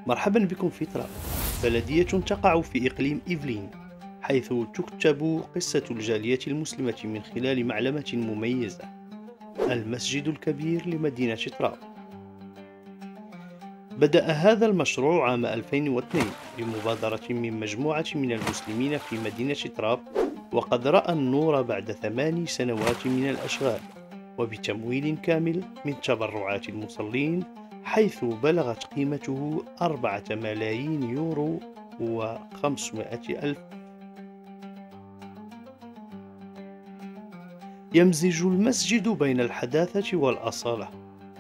مرحبا بكم في تراب، بلدية تقع في إقليم إيفلين، حيث تكتب قصة الجالية المسلمة من خلال معلمة مميزة، المسجد الكبير لمدينة تراب. بدأ هذا المشروع عام 2002 بمبادرة من مجموعة من المسلمين في مدينة تراب، وقد رأى النور بعد 8 سنوات من الأشغال، وبتمويل كامل من تبرعات المصلين، حيث بلغت قيمته 4 ملايين يورو و500 ألف. يمزج المسجد بين الحداثة والأصالة،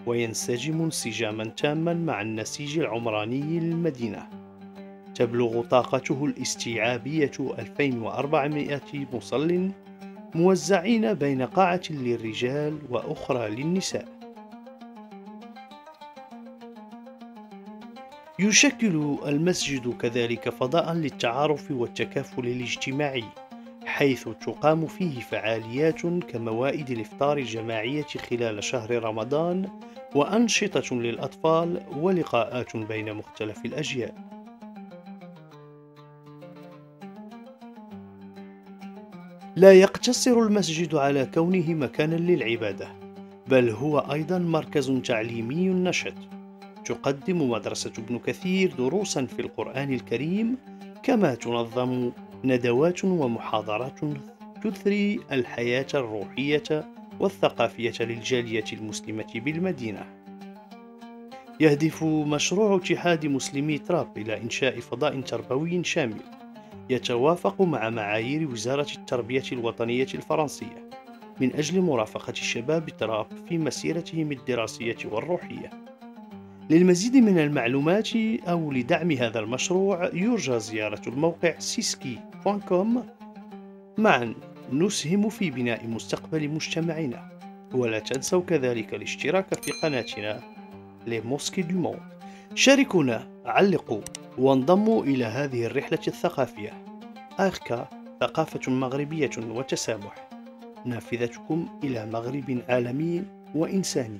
وينسجم انسجاما تاما مع النسيج العمراني للمدينة. تبلغ طاقته الاستيعابية 2400 مصل، موزعين بين قاعة للرجال وأخرى للنساء. يشكل المسجد كذلك فضاء للتعارف والتكافل الاجتماعي، حيث تقام فيه فعاليات كموائد الإفطار الجماعية خلال شهر رمضان، وأنشطة للأطفال، ولقاءات بين مختلف الأجيال. لا يقتصر المسجد على كونه مكانا للعبادة، بل هو أيضا مركز تعليمي نشط. تقدم مدرسة ابن كثير دروسا في القرآن الكريم، كما تنظم ندوات ومحاضرات تثري الحياة الروحية والثقافية للجالية المسلمة بالمدينة. يهدف مشروع اتحاد مسلمي تراب إلى إنشاء فضاء تربوي شامل يتوافق مع معايير وزارة التربية الوطنية الفرنسية، من أجل مرافقة شباب تراب في مسيرتهم الدراسية والروحية. للمزيد من المعلومات أو لدعم هذا المشروع يرجى زيارة الموقع siski.com. معا نسهم في بناء مستقبل مجتمعنا، ولا تنسوا كذلك الاشتراك في قناتنا لي موسكي دو موند. شاركونا، علقوا، وانضموا إلى هذه الرحلة الثقافية. أركا، ثقافة مغربية وتسامح، نافذتكم إلى مغرب عالمي وإنساني.